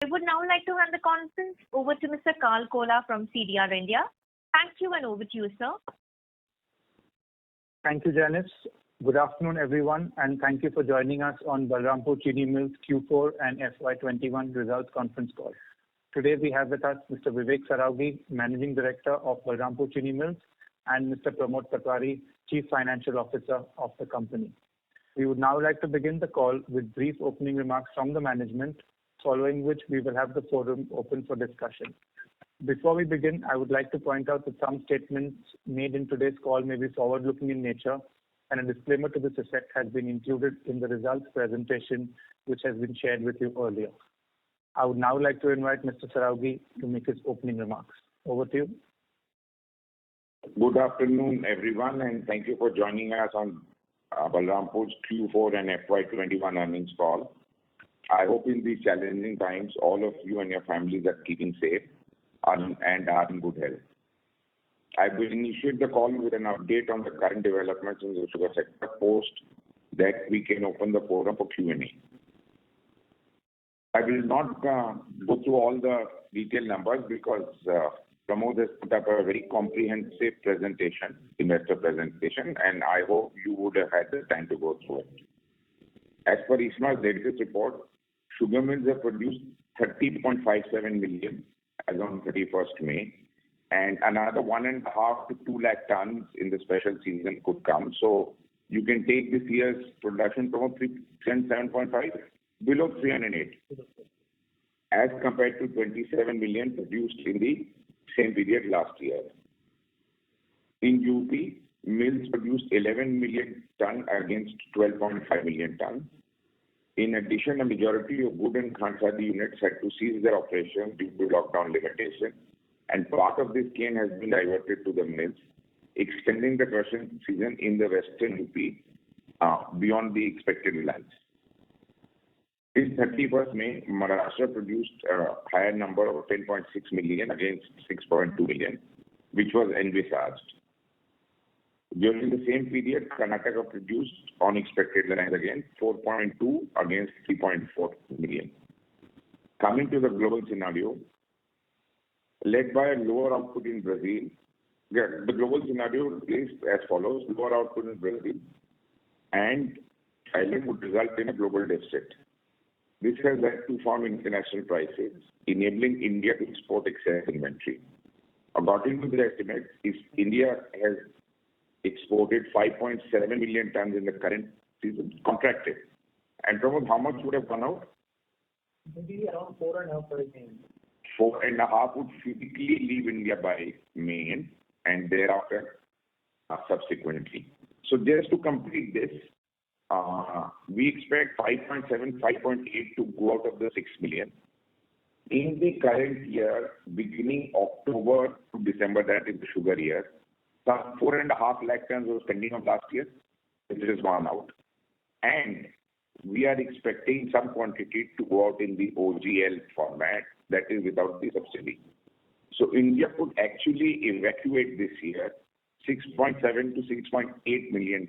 I would now like to hand the conference over to Mr. Carl Kola from CDR India. Thank you, and over to you, sir. Thank you, Janice. Good afternoon, everyone, and thank you for joining us on Balrampur Chini Mills Q4 and FY21 results conference call. Today we have with us Mr. Vivek Saraogi, Managing Director of Balrampur Chini Mills, and Mr. Pramod Patwari, Chief Financial Officer of the company. We would now like to begin the call with brief opening remarks from the management, following which we will have the forum open for discussion. Before we begin, I would like to point out that some statements made in today's call may be forward-looking in nature, and a disclaimer to this effect has been included in the results presentation which has been shared with you earlier. I would now like to invite Mr. Saraogi to make his opening remarks. Over to you. Good afternoon, everyone, and thank you for joining us on Balrampur's Q4 and FY21 earnings call. I hope in these challenging times, all of you and your families are keeping safe and are in good health. I will initiate the call with an update on the current developments in the sugar sector, post that we can open the forum for Q&A. I will not go through all the detailed numbers because Pramod has put up a very comprehensive presentation, investor presentation, and I hope you would have had the time to go through it. As per ISMA's latest report, sugar mills have produced 30.57 million as on 31st May, and another 1.5 to 2 lakh tons in the special season could come. So you can take this year's production from 307.5 below 308, as compared to 27 million produced in the same period last year. In UP, mills produced 11 million ton against 12.5 million ton. In addition, a majority of good and Khansadi units had to cease their operations due to lockdown limitation, and part of this cane has been diverted to the mills, extending the crushing season in the western UP beyond the expected lines. This 31st May, Maharashtra produced a higher number of 10.6 million against 6.2 million, which was envisaged. During the same period, Karnataka produced on expected lines again 4.2 against 3.4 million. Coming to the global scenario, led by a lower output in Brazil, the global scenario is as follows: lower output in Brazil and Thailand would result in a global deficit. This has led to fall in international prices, enabling India to export excess inventory. According to the estimates, India has exported 5.7 million tons in the current season, contracted. And Pramod, how much would have gone out? Maybe around 4.5%. 4.5 would physically leave India by May and thereafter subsequently. So just to complete this, we expect 5.7, 5.8 to go out of the 6 million. In the current year, beginning October to December, that is the sugar year, some 4.5 lakh tons was pending of last year, which has gone out. And we are expecting some quantity to go out in the OGL format, that is without the subsidy. So India could actually evacuate this year 6.7 to 6.8 million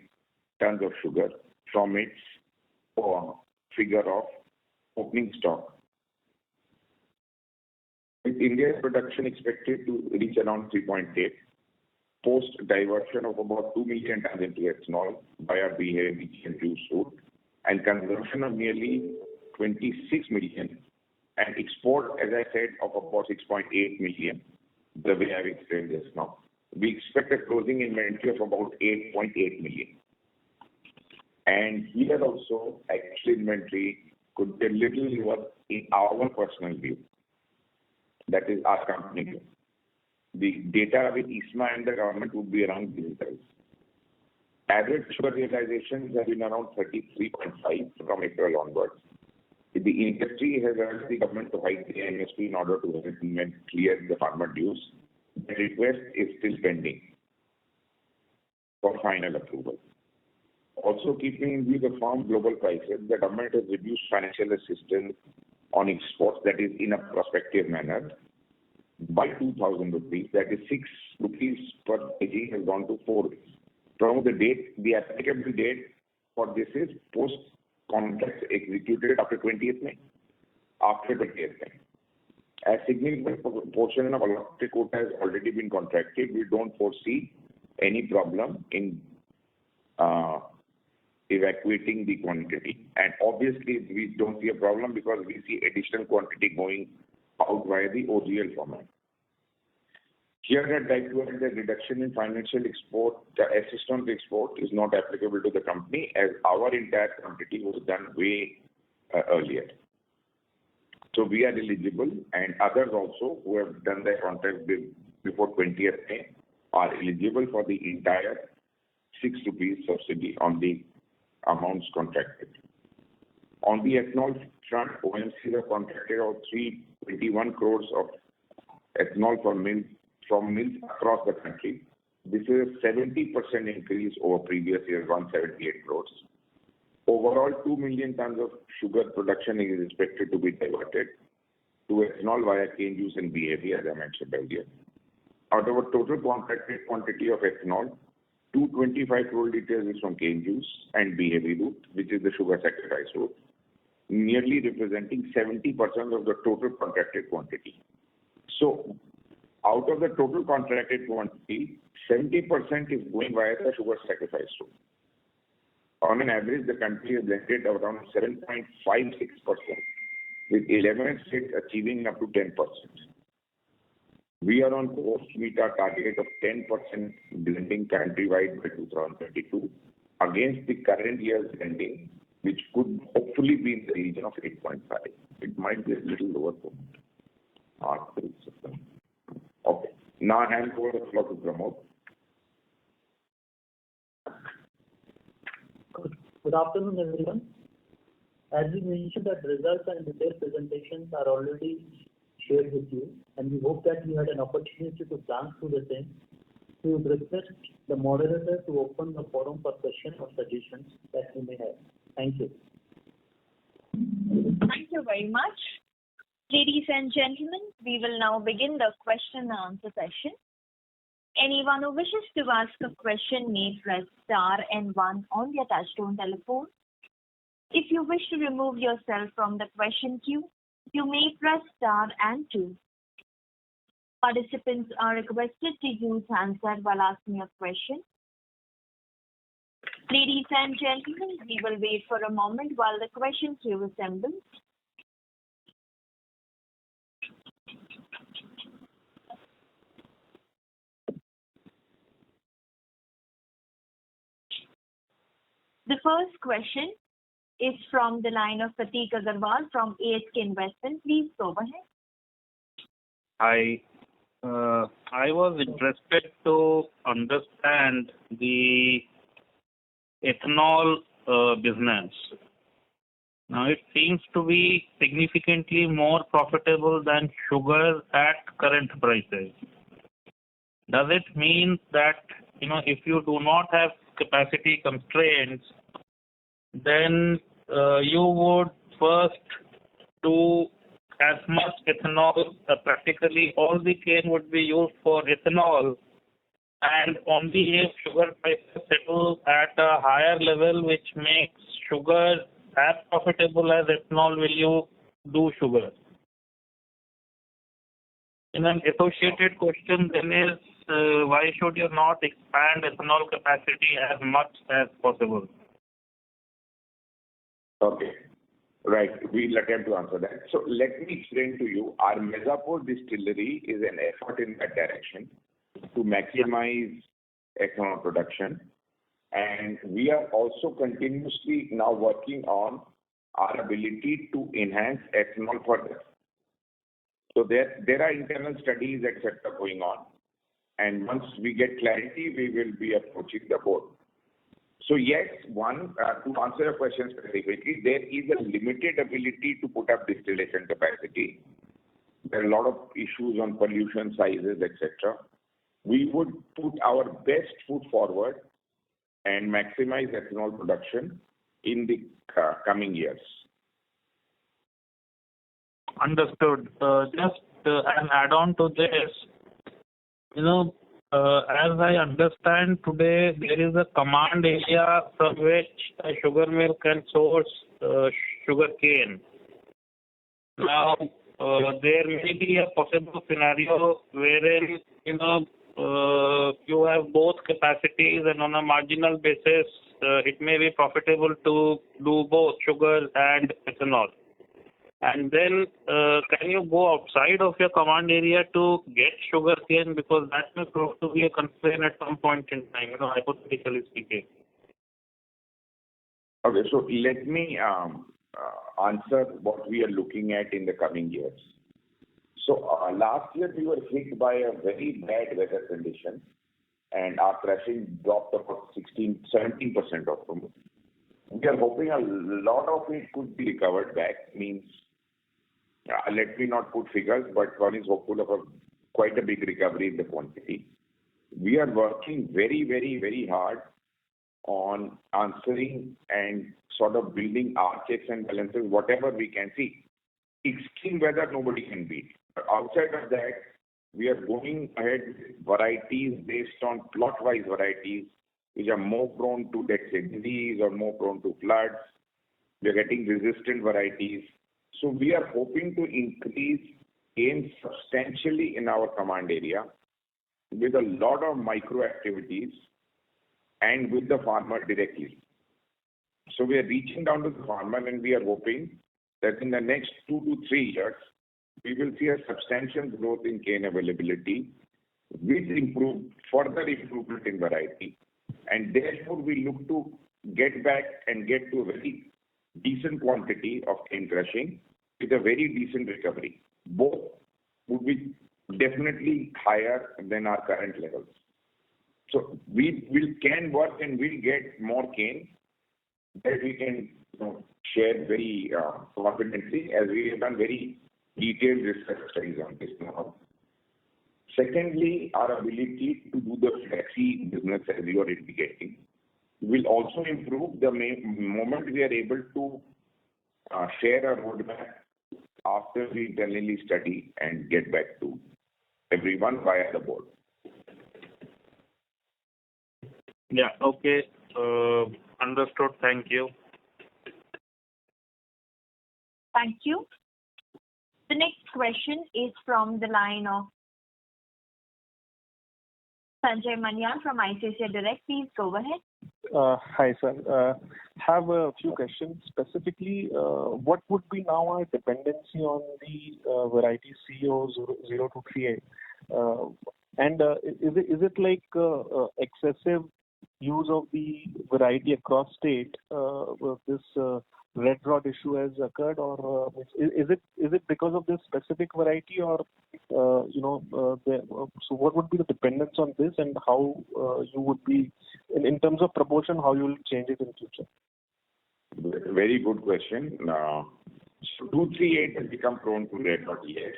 tons of sugar from its figure of opening stock. With India's production expected to reach around 3.8, post diversion of about 2 million tons into ethanol via BHA and juice route, and consumption of nearly 26 million, and export, as I said, of about 6.8 million, the way I've explained this now. We expect a closing inventory of about 8.8 million. And here also, actual inventory could be a little lower in our personal view. That is our company view. The data with ISMA and the government would be around these levels. Average sugar realizations have been around 33.5 from April onwards. The industry has urged the government to hike the MSP in order to clear the farmer dues. The request is still pending for final approval. Also, keeping in view the firm global prices, the government has reduced financial assistance on exports, that is in a prospective manner, by 2,000 rupees. That is 6 rupees per kg has gone to 4 rupees. From the applicable date for this is post contracts executed after 20th May. after the KSM. A significant portion of allotted quota has already been contracted. We don't foresee any problem in evacuating the quantity. And obviously, we don't see a problem because we see additional quantity going out via the OGL format. Here I'd like to add that reduction in financial export, the assistance export is not applicable to the company as our entire quantity was done way earlier. So we are eligible, and others also who have done their contract before 20th May are eligible for the entire 6 rupees subsidy on the amounts contracted. On the ethanol front, OMC have contracted out 321 crores of ethanol from mills across the country. This is a 70% increase over previous year, 178 crores. Overall, 2 million tons of sugar production is expected to be diverted to ethanol via cane juice and BAB, as I mentioned earlier. Out of a total contracted quantity of ethanol, 225 crore liters is from cane juice and BAB route, which is the sugar sacrifice route, nearly representing 70% of the total contracted quantity. So, out of the total contracted quantity, 70% is going via the sugar sacrifice route. On an average, the country has blended around 7.56%, with 11 states achieving up to 10%. We are on course to meet our target of 10% blending countrywide by 2022 against the current year's blending, which could hopefully be in the region of 8.5. It might be a little lower for our system. Okay. Now I hand over the floor to Pramod. Good afternoon, everyone. As we mentioned, that results and detailed presentations are already shared with you, and we hope that you had an opportunity to glance through the same. We would request the moderator to open the forum for questions or suggestions that you may have. Thank you. Thank you very much. Ladies and gentlemen, we will now begin the question and answer session. Anyone who wishes to ask a question may press star and 1 on their touchtone telephone. If you wish to remove yourself from the question queue, you may press star and 2. Participants are requested to use handset while asking a question. Ladies and gentlemen, we will wait for a moment while the question queue assembles. The first question is from the line of Prateek Agarwal from ASK Investment. Please go ahead. Hi. I was interested to understand the ethanol business. Now, it seems to be significantly more profitable than sugar at current prices. Does it mean that, if you do not have capacity constraints, then you would first do as much ethanol, practically all the cane would be used for ethanol, and only if sugar prices settle at a higher level, which makes sugar as profitable as ethanol, will you do sugar? And an associated question then is, why should you not expand ethanol capacity as much as possible? Okay. Right. We'll attempt to answer that. So let me explain to you. Our Mirzapur distillery is an effort in that direction to maximize ethanol production. And we are also continuously now working on our ability to enhance ethanol further. So there are internal studies, etc. going on. And once we get clarity, we will be approaching the board. So yes, to answer your question specifically, there is a limited ability to put up distillation capacity. There are a lot of issues on pollution sizes, etc. We would put our best foot forward and maximize ethanol production in the coming years. Understood. Just an add-on to this, as I understand today, there is a command area from which a sugar mill can source sugar cane. Now, there may be a possible scenario wherein, you have both capacities and on a marginal basis, it may be profitable to do both sugar and ethanol. And then, can you go outside of your command area to get sugarcane, because that may prove to be a constraint at some point in time, hypothetically speaking. Okay, so let me answer what we are looking at in the coming years. So last year we were hit by a very bad weather condition, and our crushing dropped about 17% of them. We are hoping a lot of it could be recovered back. Means, let me not put figures, but one is hopeful of quite a big recovery in the quantity. We are working very, very, very hard on answering and sort of building our checks and balances, whatever we can see. Extreme weather, nobody can beat. But outside of that, we are going ahead with varieties based on plot-wise varieties, which are more prone to, let's say, disease or more prone to floods. We are getting resistant varieties. So we are hoping to increase gains substantially in our command area with a lot of micro activities and with the farmer directly. So we are reaching down to the farmer, and we are hoping that in the next 2 to 3 years, we will see a substantial growth in cane availability with further improvement in variety. And therefore, we look to get back and get to a very decent quantity of cane crushing with a very decent recovery. Both would be definitely higher than our current levels. So we can work and we'll get more cane that we can share very confidently, as we have done very detailed research studies on this now. Secondly, our ability to do the flexi business, as you are indicating, will also improve the moment we are able to share a roadmap after we internally study and get back to everyone via the board. Yeah, okay. Understood. Thank you. Thank you. The next question is from the line of Sanjay Manyal from ICICI Direct. Please go ahead. Hi, sir. Have a few questions. Specifically, what would be now our dependency on the variety CO 0238? And is it like excessive use of the variety across state? This red rot issue has occurred, or is it because of this specific variety, or so what would be the dependence on this, and how you would be in terms of proportion, how you will change it in future? Very good question. So 238 has become prone to red rot, yes.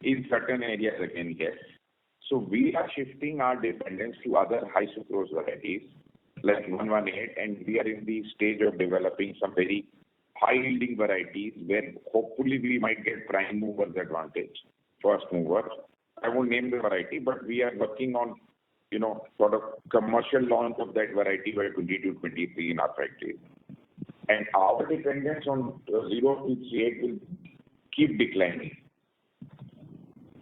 In certain areas again, yes. So we are shifting our dependence to other high sucrose varieties like 118, and we are in the stage of developing some very high yielding varieties where hopefully we might get prime movers advantage, first movers. I won't name the variety, but we are working on, sort of commercial launch of that variety by 2022-23 in our factory. And our dependence on 0238 will keep declining.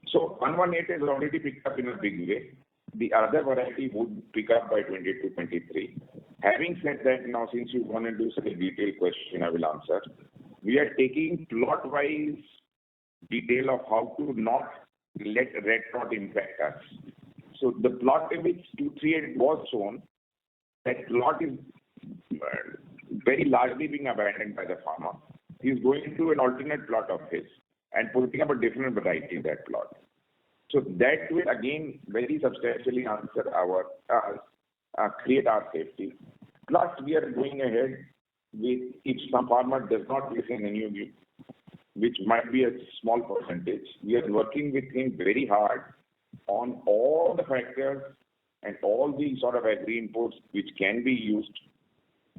So 118 is already picked up in a big way. The other variety would pick up by 2022-23. Having said that, now since you want to do such a detailed question, I will answer. We are taking plot-wise detail of how to not let red rot impact us. So the plot in which 238 was sown, that plot is very largely being abandoned by the farmer. He is going to an alternate plot of his and putting up a different variety in that plot. So that will again very substantially answer create our safety. Plus, we are going ahead with, if some farmer does not listen any of you, which might be a small percentage, we are working with him very hard on all the factors and all the sort of agri inputs which can be used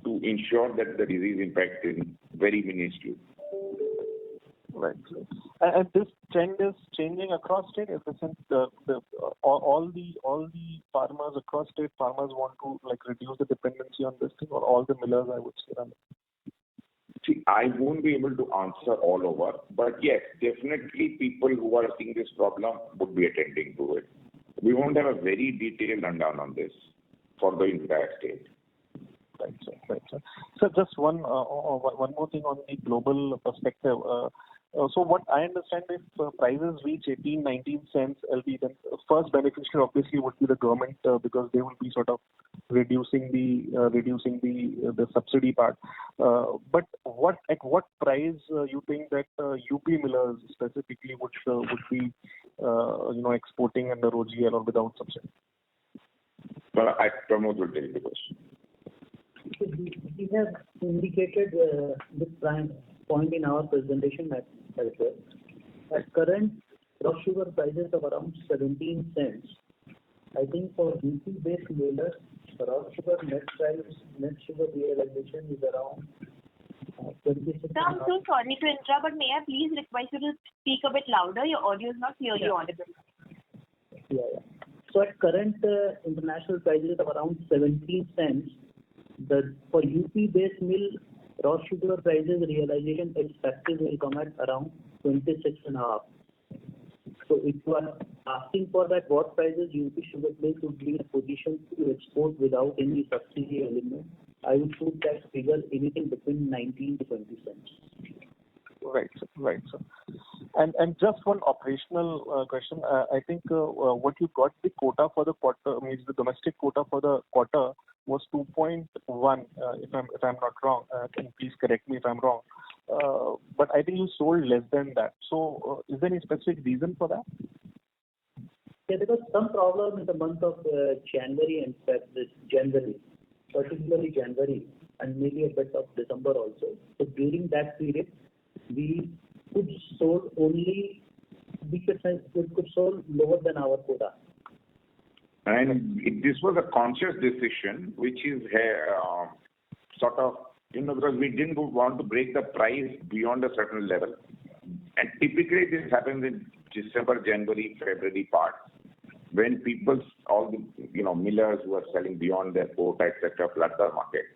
to ensure that the disease impact is very minuscule. Right. And this trend is changing across state. In the sense, all the farmers across state, farmers want to reduce the dependency on this thing, or all the millers, I would say. See, I won't be able to answer all over, but yes, definitely people who are seeing this problem would be attending to it. We won't have a very detailed rundown on this for the entire state. Right, sir. Right, sir. So just one more thing on the global perspective. So what I understand, if prices reach 18, 19 cents LV, then first beneficiary obviously would be the government because they will be sort of reducing the subsidy part. But at what price you think that UP millers specifically would be exporting under OGL or without subsidy? But Pramod will take the question. We have indicated this prime point in our presentation as well. At current raw sugar prices of around 17 cents, I think for UP-based millers, raw sugar net sugar realization is around 26. Sir, I'm so sorry to interrupt, but may I please request you to speak a bit louder? Your audio is not clearly audible. Yeah. So at current international prices of around 17 cents, for UP-based mill, raw sugar prices realization expected will come at around 26.5. So if you are asking for that, what prices UP sugar mills would be in a position to export without any subsidy element, I would put that figure anything between 19 to 20 cents. Right, sir. And just one operational question. I think what you got the quota for the quarter, means the domestic quota for the quarter was 2.1. If I'm not wrong, can please correct me if I'm wrong. But I think you sold less than that. So is there any specific reason for that? Yeah, there was some problem in the month of January and February, particularly January, and maybe a bit of December also. So during that period, we could sold lower than our quota. And this was a conscious decision, which is sort of, because we didn't want to break the price beyond a certain level. And typically this happens in December, January, February part, when all the millers who are selling beyond their quota, etc., flood the market.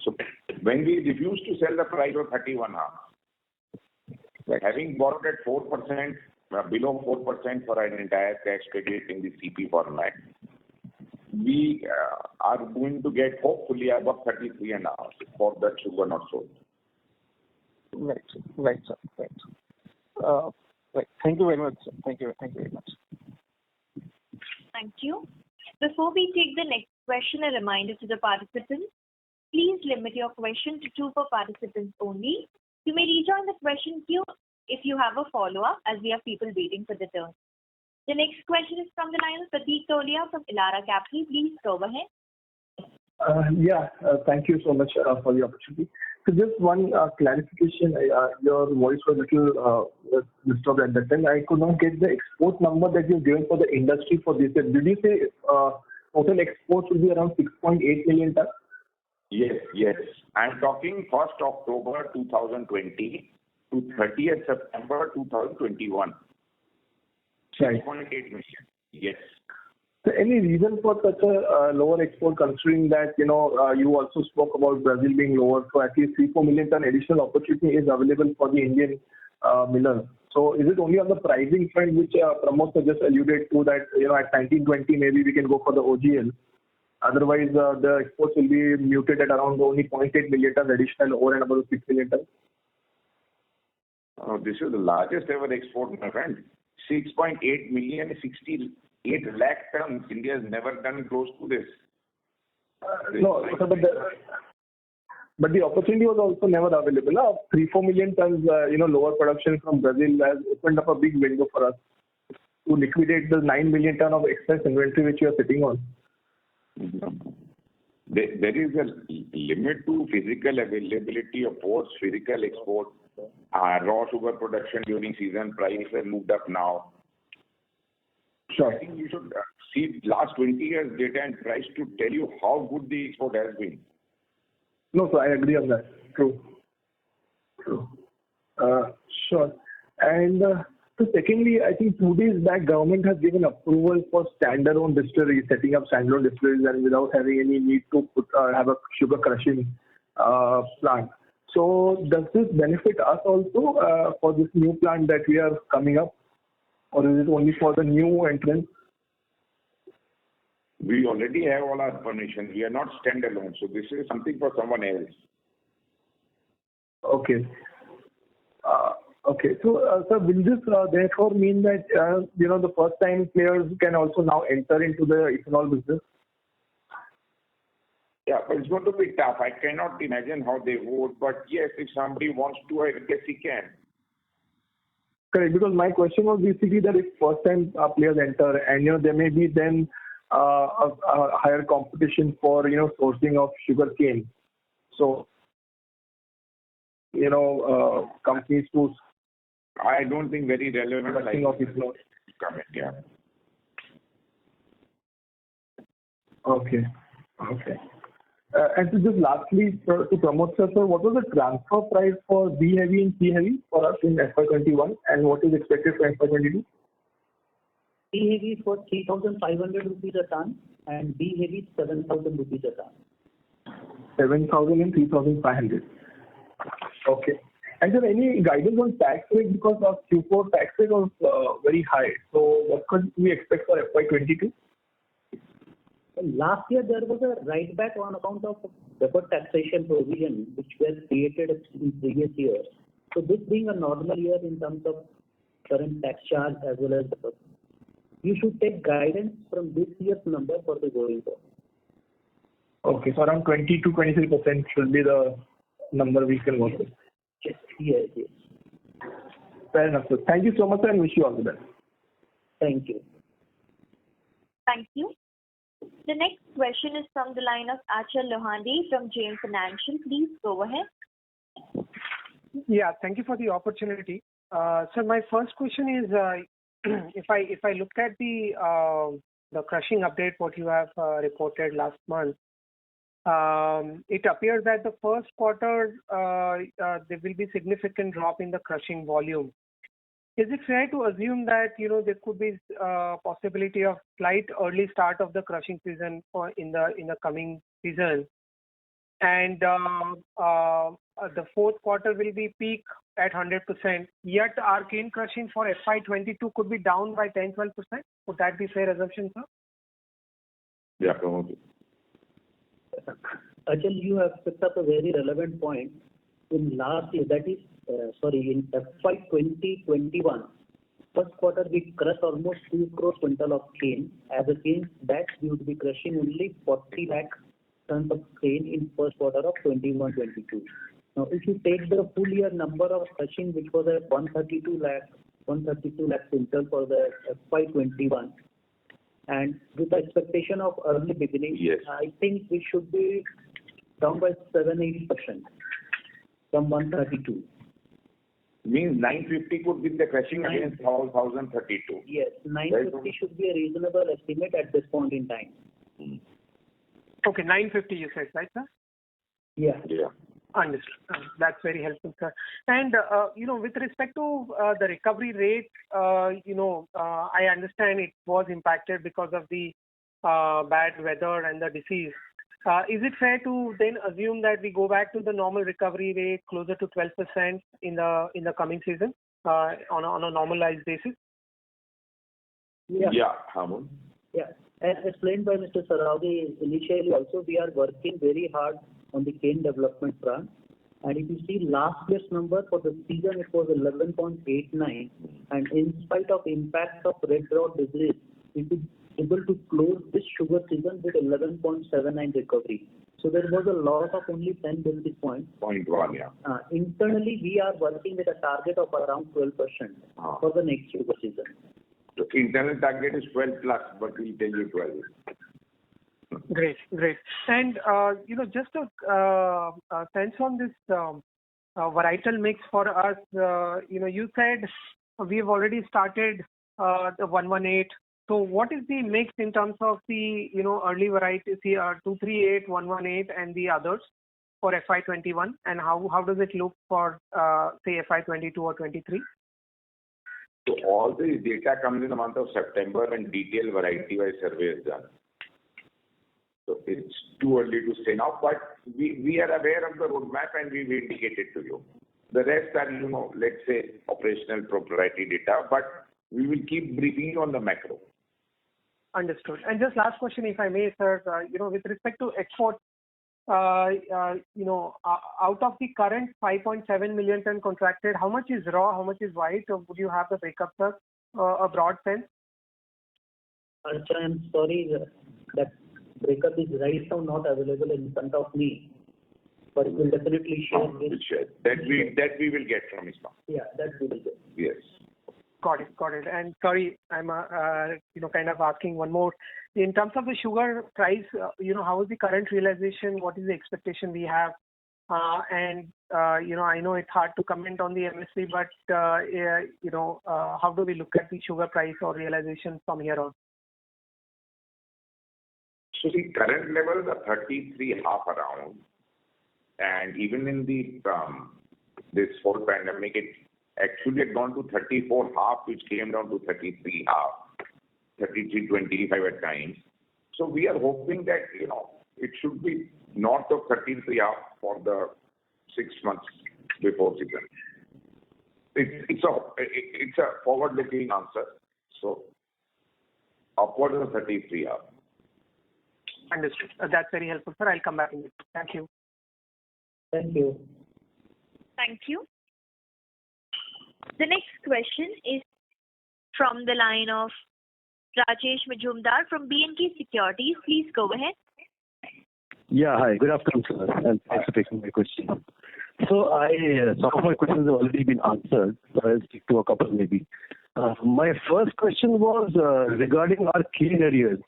So when we refused to sell the price of 31.5, having borrowed at 4%, below 4% for an entire tax credit in the CP format, we are going to get hopefully about 33.5 for that sugar not sold. Right, sir. Right. Thank you very much, sir. Thank you very much. Thank you. Before we take the next question, a reminder to the participants, please limit your question to 2 per participants only. You may rejoin the question queue if you have a follow-up, as we have people waiting for the turn. The next question is from the line of Pratik Tolia from Elara Capital. Please go ahead. Thank you so much for the opportunity. So just one clarification. Your voice was a little disturbed at that time. I could not get the export number that you've given for the industry for this year. Did you say total exports will be around 6.8 million tons? Yes. I'm talking 1st October 2020 to 30th September 2021. Right. 6.8 million. Yes. So any reason for such a lower export, considering that you also spoke about Brazil being lower, so at least 3-4 million ton additional opportunity is available for the Indian millers. So is it only on the pricing front, which Pramod just alluded to, that at 19-20 maybe we can go for the OGL? Otherwise, the exports will be muted at around only 0.8 million tons additional over and above 6 million tons. This is the largest ever export, my friend. 6.8 million, 68 lakh tons. India has never done close to this. But the opportunity was also never available. 3-4 million tons, lower production from Brazil has opened up a big window for us to liquidate the 9 million ton of excess inventory which you are sitting on. There is a limit to physical availability of ports, physical export. Raw sugar production during season price has moved up now. Sure. I think you should see last 20 years data and price to tell you how good the export has been. No, so I agree on that. True. Sure. And so secondly, I think 2 days back, government has given approval for standalone distilleries, setting up standalone distilleries and without having any need to have a sugar crushing plant. So does this benefit us also for this new plant that we are coming up, or is it only for the new entrants? We already have all our permissions. We are not standalone, so this is something for someone else. Okay. Okay. So, sir, will this therefore mean that the first-time players can also now enter into the ethanol business? Yeah, but it's going to be tough. I cannot imagine how they would, but yes, if somebody wants to, I guess he can. Correct, because my question was basically that if first-time players enter, and there may be then a higher competition for sourcing of sugarcane. So companies to. I don't think very relevant. Of ethanol. Yeah. Okay. Okay. And so just lastly, to promote, sir, what was the transfer price for B heavy and C heavy for us in FY21, and what is expected for FY22? C heavy for 3,500 rupees a ton, and B heavy 7,000 rupees a ton. 7,000 and 3,500. Okay. And sir, any guidance on tax rate, because our Q4 tax rate was very high. So what could we expect for FY22? Last year there was a write back on account of deferred taxation provision which was created in previous years. So this being a normal year in terms of current tax charge as well as you should take guidance from this year's number for the going forward. Okay, so around 20 to 23% should be the number we can work with. Yes. Fair enough, sir. Thank you so much, sir, and wish you all the best. Thank you. Thank you. The next question is from the line of Achal Lohandi from JM Financial. Please go ahead. Yeah, thank you for the opportunity. So my first question is, if I look at the crushing update, what you have reported last month, it appears that the first quarter there will be significant drop in the crushing volume. Is it fair to assume that there could be possibility of slight early start of the crushing season in the coming season, and the fourth quarter will be peak at 100%. Yet our cane crushing for FY22 could be down by 10-12%. Would that be fair assumption, sir? Yeah, probably. Achal, you have picked up a very relevant point. In last year, that is, in FY 2021, first quarter we crushed almost 2 crore quintal of cane. As against that, we would be crushing only 40 lakh tons of cane in first quarter of 21-22. Now, if you take the full year number of crushing, which was at 132 lakh quintal for the FY 21, and with the expectation of early beginning, yes, I think we should be down by 7-8% from 132. Means 950 could be the crushing against 1,032. Yes, 950 should be a reasonable estimate at this point in time. Okay, 950 you said, right, sir? Yeah. Understood. That's very helpful, sir. And with respect to the recovery rate, I understand it was impacted because of the bad weather and the disease. Is it fair to then assume that we go back to the normal recovery rate closer to 12% in the coming season on a normalized basis? Yeah, Hamun. Yeah. As explained by Mr. Saraogi initially, also we are working very hard on the cane development front. And if you see last year's number for the season, it was 11.89. And in spite of impact of red rot disease, we could able to close this sugar season with 11.79 recovery. So there was a loss of only 10 basis points. 0.1, yeah. Internally, we are working with a target of around 12% for the next sugar season. The internal target is 12 plus, but we'll tell you 12. Great. And, just a sense on this varietal mix for us, you said we've already started the 118. So what is the mix in terms of the, early varieties here, 238, 118 and the others for FY21? And how does it look for, say, FY22 or 23? So all the data comes in the month of September and detailed variety-wise survey is done. So it's too early to say now, but we are aware of the roadmap and we've indicated to you. The rest are, let's say, operational proprietary data, but we will keep briefing you on the macro. Understood. And just last question, if I may, sir, with respect to export, out of the current 5.7 million ton contracted, how much is raw, how much is white? Or would you have the breakup, sir? A broad sense? I'm sorry, that breakup is right now not available in front of me, but we'll definitely share this. That we will get from ISMA. Yeah, that we will get. Yes. Got it. And sorry, I'm kind of asking one more. In terms of the sugar price, how is the current realization? What is the expectation we have? I know it's hard to comment on the MSP, but how do we look at the sugar price or realization from here on? So the current levels are 33.5 around, and even in the this whole pandemic, it actually had gone to 34.5, which came down to 33.5, 33.25 at times. So we are hoping that it should be north of 33.5 for the 6 months before season. It's a forward-looking answer. So upward of 33.5. Understood. That's very helpful, sir. I'll come back in it. Thank you. Thank you. Thank you. The next question is from the line of Rajesh Majumdar from B&K Securities. Please go ahead. Yeah, hi. Good afternoon, sir, and thanks for taking my question. So some of my questions have already been answered, so I'll stick to a couple maybe. My first question was regarding our cane arrears.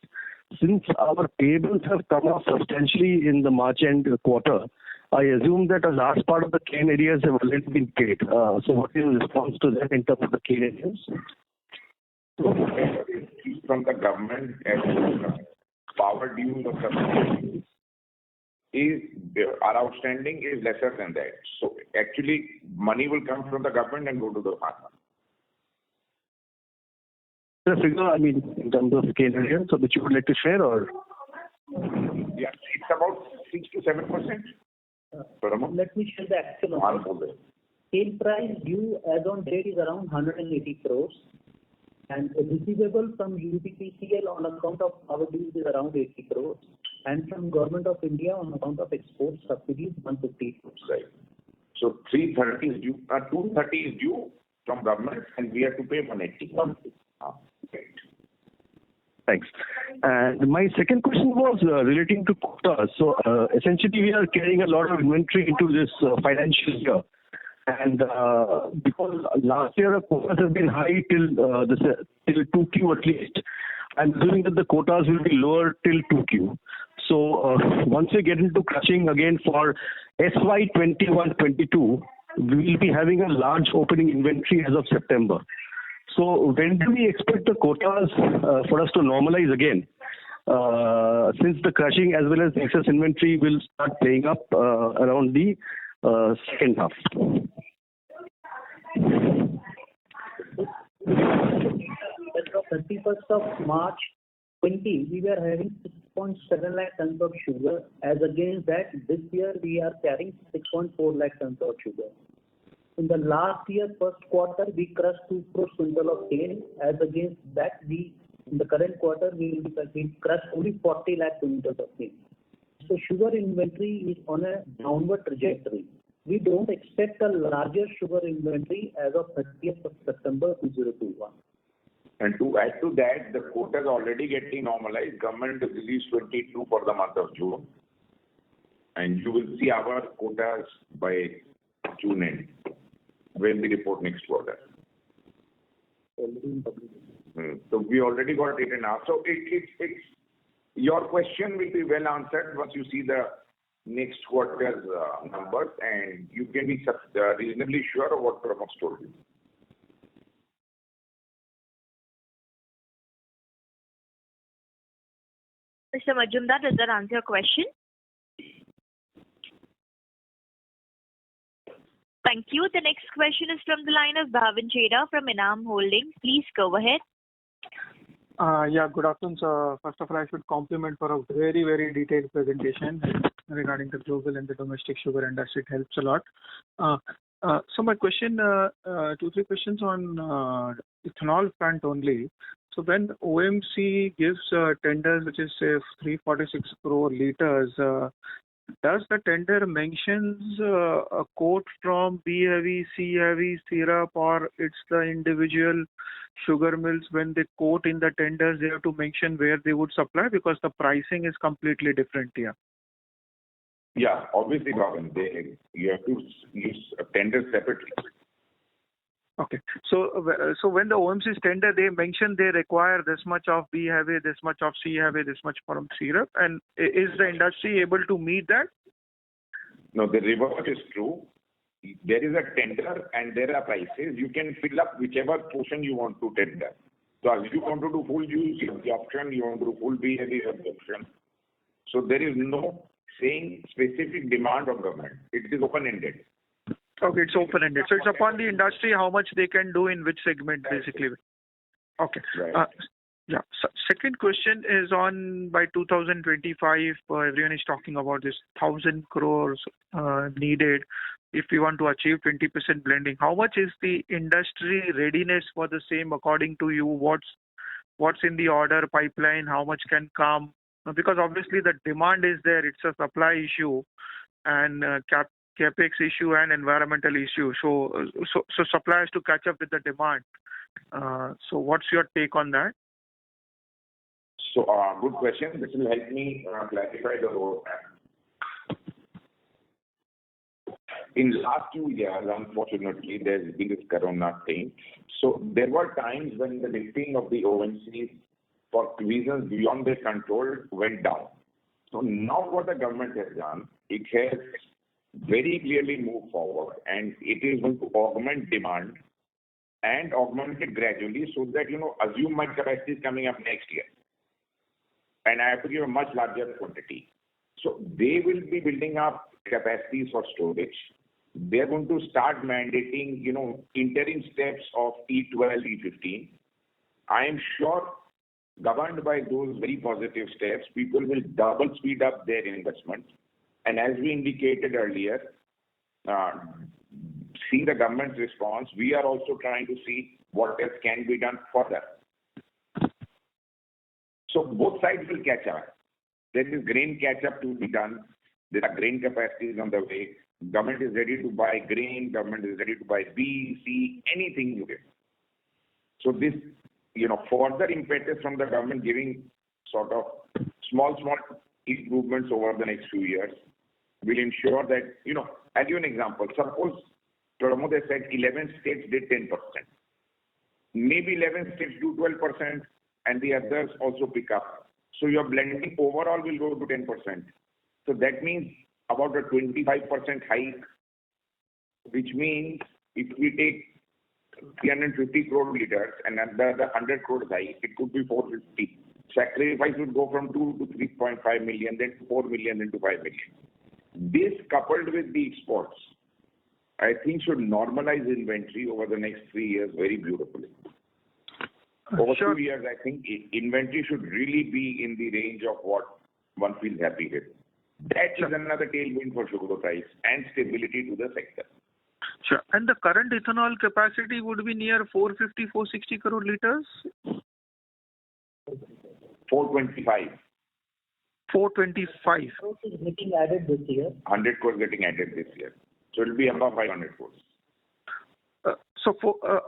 Since our payables have come off substantially in the March end quarter, I assume that a large part of the cane arrears have already been paid. So what is your response to that in terms of the cane arrears? From the government and power dues or subsidies our outstanding is lesser than that. So actually, money will come from the government and go to the farmer. The figure, in terms of cane arrears, so which you would like to share, or? Yeah, it's about 6 to 7%. Let me share the actual number. Cane price due as on date is around 180 crores, and receivable from UPPCL on account of our dues is around 80 crores, and from Government of India on account of export subsidies 150 crores. Right. So 330 is due, 230 is due from government, and we have to pay 180. Right. Thanks. And my second question was relating to quotas. So essentially, we are carrying a lot of inventory into this financial year. And because last year the quotas have been high till 2Q at least, I'm assuming that the quotas will be lower till 2Q. So once we get into crushing again for SY 21-22, we will be having a large opening inventory as of September. So when do we expect the quotas for us to normalize again? Since the crushing as well as the excess inventory will start playing up around the second half. As of 31st of March 20, we were having 6.7 lakh tons of sugar. As against that, this year we are carrying 6.4 lakh tons of sugar. In the last year, first quarter, we crushed 2 crore quintal of cane. As against that, in the current quarter, we crushed only 40 lakh quintals of cane. So sugar inventory is on a downward trajectory. We don't expect a larger sugar inventory as of 30th of September 2021. And to add to that, the quota is already getting normalized. Government released 22 for the month of June. And you will see our quotas by June end, when we report next quarter. So we already got it enough. So your question will be well answered once you see the next quarter's numbers, and you can be reasonably sure of what Pramod told you. Mr. Majumdar, does that answer your question? Thank you. The next question is from the line of Bhavin Chheda from Enam Holdings. Please go ahead. Yeah, good afternoon, sir. First of all, I should compliment for a very, very detailed presentation regarding the global and the domestic sugar industry. It helps a lot. So my question, 2-3 questions on ethanol front only. So when OMC gives tenders, which is say 346 crore liters, does the tender mentions a quote from B heavy, C heavy syrup, or it's the individual sugar mills when they quote in the tenders they have to mention where they would supply because the pricing is completely different here? Yeah, obviously, Robin, you have to use a tender separately. Okay. So when the OMC's tender, they mention they require this much of B heavy, this much of C heavy, this much from syrup, and is the industry able to meet that? No, the reverse is true. There is a tender and there are prices. You can fill up whichever portion you want to tender. So if you want to do full juice, you have the option. You want to do full B heavy, you have the option. So there is no saying specific demand of government. It is open-ended. Okay, it's open-ended. So it's upon the industry how much they can do in which segment, basically. Okay. Right. Yeah. So second question is on by 2025, everyone is talking about this 1,000 crores needed if we want to achieve 20% blending. How much is the industry readiness for the same according to you? What's in the order pipeline? How much can come? Because obviously the demand is there. It's a supply issue and capex issue and environmental issue. So supply has to catch up with the demand. So what's your take on that? So good question. This will help me clarify the roadmap. In the last 2 years, unfortunately, there's been this corona thing. So there were times when the lifting of the OMCs for reasons beyond their control went down. So now what the government has done, it has very clearly moved forward and it is going to augment demand and augment it gradually so that, assume my capacity is coming up next year. And I have to give a much larger quantity. So they will be building up capacities for storage. They're going to start mandating, interim steps of E12, E15. I am sure, governed by those very positive steps, people will double speed up their investments. And as we indicated earlier, see the government's response, we are also trying to see what else can be done further. So both sides will catch up. There is grain catch up to be done. There are grain capacities on the way. Government is ready to buy grain. Government is ready to buy B, C, anything you get. So this, further impetus from the government giving sort of small improvements over the next few years will ensure that, I'll give you an example. Suppose Pramod has said 11 states did 10%. Maybe 11 states do 12% and the others also pick up. So your blending overall will go to 10%. So that means about a 25% hike, which means if we take 350 crore liters and another 100 crore hike, it could be 450. Sacrifice would go from 2 to 3.5 million, then to 4 million, then to 5 million. This coupled with the exports, I think should normalize inventory over the next 3 years very beautifully. Over 2 years, I think inventory should really be in the range of what one feels happy with. That is another tailwind for sugar price and stability to the sector. Sure. And the current ethanol capacity would be near 450, 460 crore liters? 425. 425. Crores is getting added this year. 100 crores getting added this year. So it will be above 500 crores. So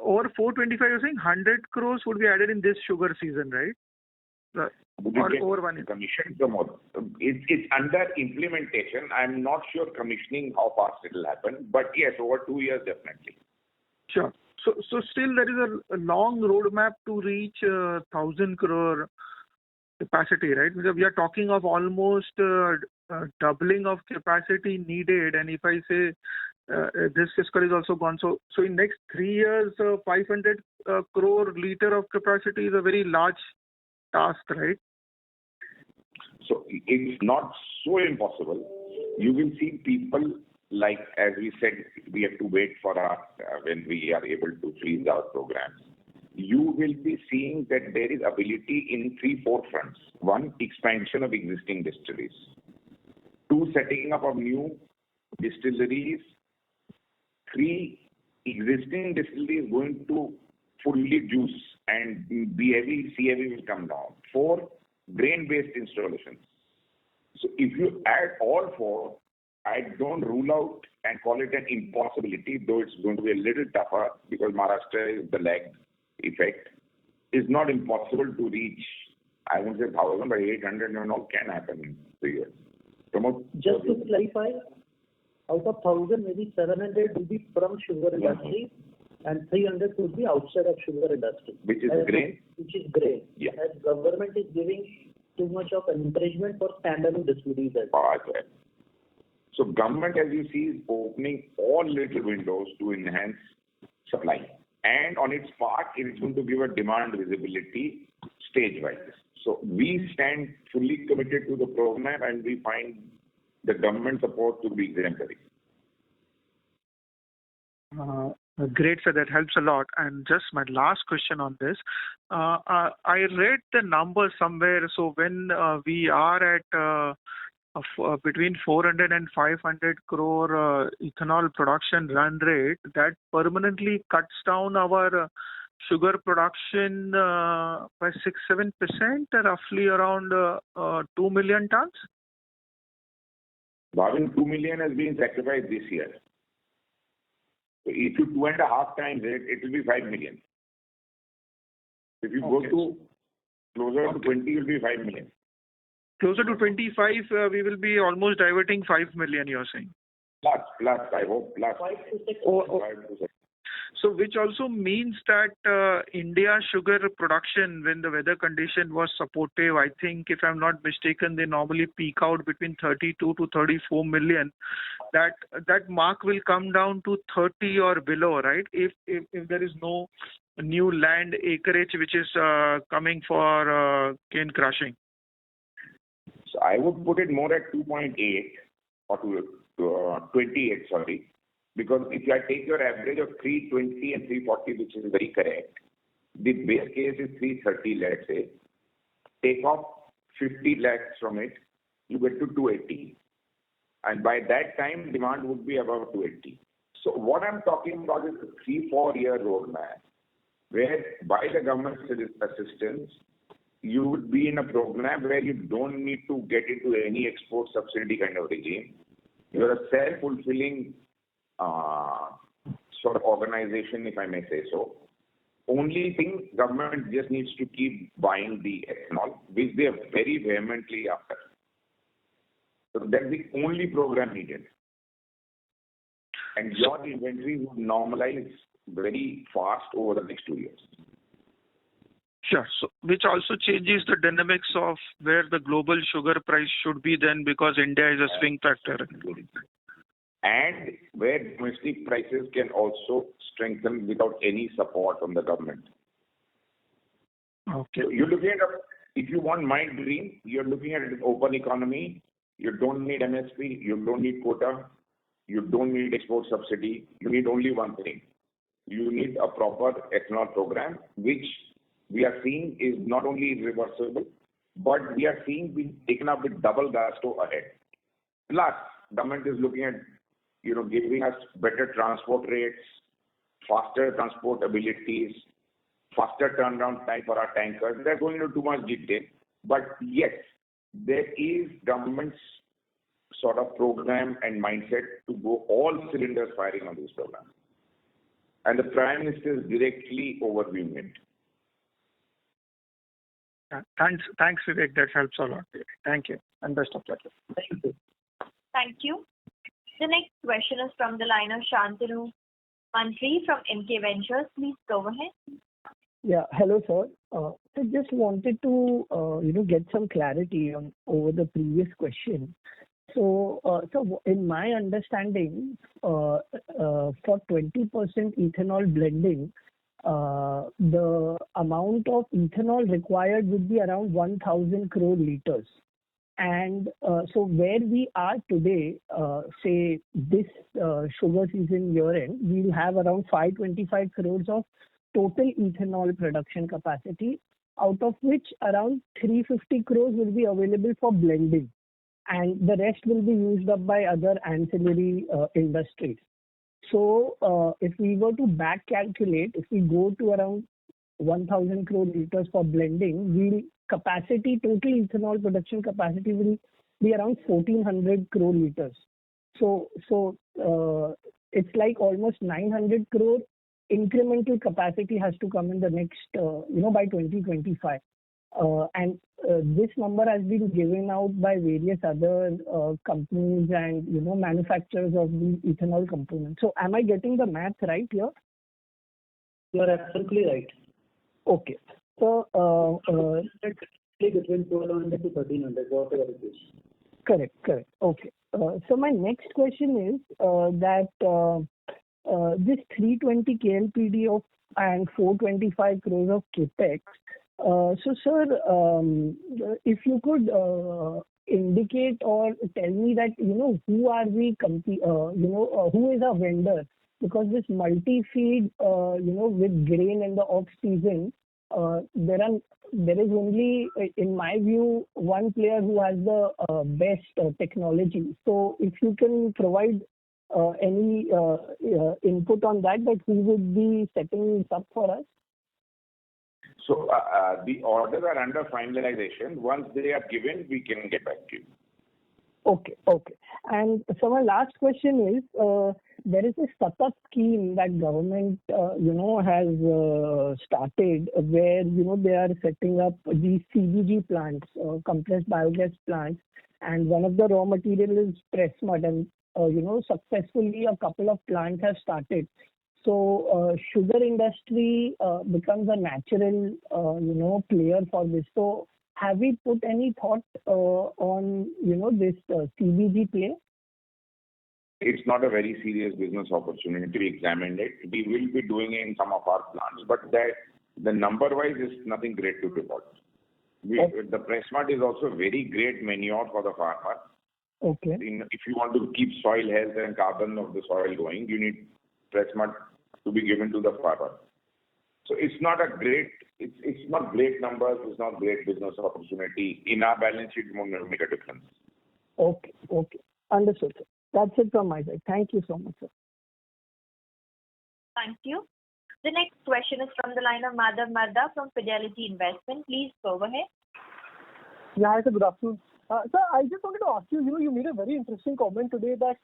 over 425, you're saying 100 crores would be added in this sugar season, right? Or over 1 year? Commission more. It's under implementation. I'm not sure commissioning how fast it will happen, but yes, over 2 years definitely. Sure. So still there is a long roadmap to reach 1,000 crore capacity, right? Because we are talking of almost doubling of capacity needed, and if I say this fiscal is also gone, so in next 3 years, 500 crore liter of capacity is a very large task, right? So it's not so impossible. You will see people like, as we said, we have to wait for our when we are able to freeze our programs. you will be seeing that there is ability in 3-4 fronts. One, expansion of existing distilleries. 2, setting up of new distilleries. 3, existing distilleries going to fully juice and BAV, CAV will come down. 4, grain-based installations. So if you add all 4, I don't rule out and call it an impossibility, though it's going to be a little tougher because Maharashtra is the lag effect. It's not impossible to reach, I won't say 1,000, but 800 and all can happen in 3 years. Pramod? Just to clarify, out of 1,000, maybe 700 will be from sugar industry and 300 will be outside of sugar industry. Which is grain? Which is grain. Yeah. As government is giving too much of encouragement for standalone distilleries as well. So government, as you see, is opening all little windows to enhance supply. And on its part, it is going to give a demand visibility stage-wise. So we stand fully committed to the program and we find the government support to be exemplary. Great, sir. That helps a lot. And just my last question on this. I read the number somewhere. So when we are at between 400 and 500 crore ethanol production run rate, that permanently cuts down our sugar production by 6-7%, roughly around 2 million tons? Bhavin, 2 million has been sacrificed this year. So if you 2.5 times it, it will be 5 million. If you go to closer to 20, it will be 5 million. Closer to 25, we will be almost diverting 5 million, you're saying? Plus, I hope, plus. 5 to 6. 5 to 6. So which also means that India sugar production, when the weather condition was supportive, I think if I'm not mistaken, they normally peak out between 32 to 34 million. That mark will come down to 30 or below, right? If there is no new land acreage which is coming for cane crushing. So I would put it more at 2.8 or 28, sorry. Because if I take your average of 320 and 340, which is very correct, the base case is 330, let's say. Take off 50 lakhs from it, you get to 280. And by that time, demand would be above 280. So what I'm talking about is a 3-4 year roadmap, where by the government's assistance, you would be in a program where you don't need to get into any export subsidy kind of regime. You're a self-fulfilling sort of organization, if I may say so. Only thing, government just needs to keep buying the ethanol, which they are very vehemently after. So that's the only program needed. And your inventory would normalize very fast over the next 2 years. Sure. So, which also changes the dynamics of where the global sugar price should be then, because India is a swing factor. And where domestic prices can also strengthen without any support from the government. Okay. So you're looking at, if you want my dream, you're looking at an open economy. You don't need MSP, you don't need quota, you don't need export subsidy. You need only one thing. You need a proper ethanol program, which we are seeing is not only irreversible, but we are seeing being taken up with double gusto ahead. Plus, government is looking at giving us better transport rates, faster transport abilities, faster turnaround time for our tankers. They're going into too much detail. But yes, there is government's sort of program and mindset to go all cylinders firing on this program. And the Prime Minister is directly overviewing it. Thanks, Vivek. That helps a lot. Thank you. And best of luck. Thank you. Thank you. The next question is from the line of Shantanu Mantri from MK Ventures. Please go ahead. Yeah, hello, sir. I just wanted to, get some clarity on over the previous question. So in my understanding, for 20% ethanol blending, the amount of ethanol required would be around 1,000 crore liters. And so where we are today, say this sugar season year end, we'll have around 525 crores of total ethanol production capacity, out of which around 350 crores will be available for blending, and the rest will be used up by other ancillary industries. So if we were to back calculate, if we go to around 1,000 crore liters for blending, total ethanol production capacity will be around 1,400 crore liters. So it's like almost 900 crore incremental capacity has to come in the next, by 2025. And this number has been given out by various other companies and, manufacturers of the ethanol components. So am I getting the math right here? You are absolutely right. Okay. So, between 1,200 to 1,300, whatever it is. Correct. Okay. So my next question is that this 320 KLPD of and 425 crores of capex. So, sir, if you could indicate or tell me that who are we who is our vendor, because this multi-feed with grain in the off season, there is only, in my view, one player who has the best technology. So if you can provide any input on that who would be setting this up for us? So the orders are under finalization. Once they are given, we can get back to you. Okay. And so my last question is, there is a SATAT scheme that government, has started where, they are setting up these CBG plants, compressed biogas plants, and one of the raw material is press mud, and, successfully a couple of plants have started. So sugar industry becomes a natural, player for this. So have we put any thought on, this CBG play? It's not a very serious business opportunity. We examined it. We will be doing it in some of our plants, but that the number-wise is nothing great to report. The press mud is also very great manure for the farmer. Okay. If you want to keep soil health and carbon of the soil going, you need press mud to be given to the farmer. So it's not great numbers, it's not great business opportunity. In our balance sheet, it won't make a difference. Okay. Understood, sir. That's it from my side. Thank you so much, sir. Thank you. The next question is from the line of Madhav Marda from Fidelity Investment. Please go ahead. Yeah, hi, sir. Good afternoon. Sir, I just wanted to ask you, you made a very interesting comment today that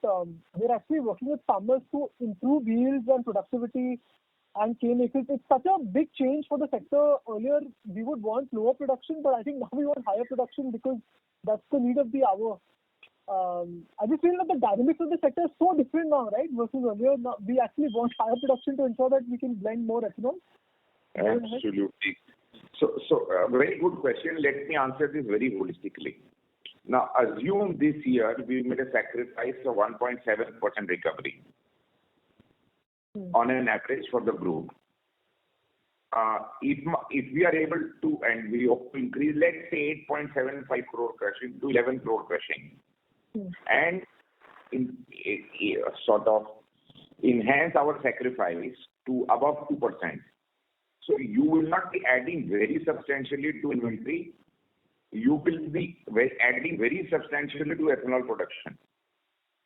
we're actually working with farmers to improve yields and productivity and cane acres. It's such a big change for the sector. Earlier, we would want lower production, but I think now we want higher production because that's the need of the hour. I just feel that the dynamics of the sector is so different now, right? Versus earlier, now we actually want higher production to ensure that we can blend more ethanol. Absolutely. So very good question. Let me answer this very holistically. Now, assume this year we made a sacrifice of 1.7% recovery on an average for the group. If we are able to, and we hope to increase, let's say 8.75 crore crushing to 11 crore crushing, and sort of enhance our sacrifice to above 2%. So you will not be adding very substantially to inventory. You will be adding very substantially to ethanol production.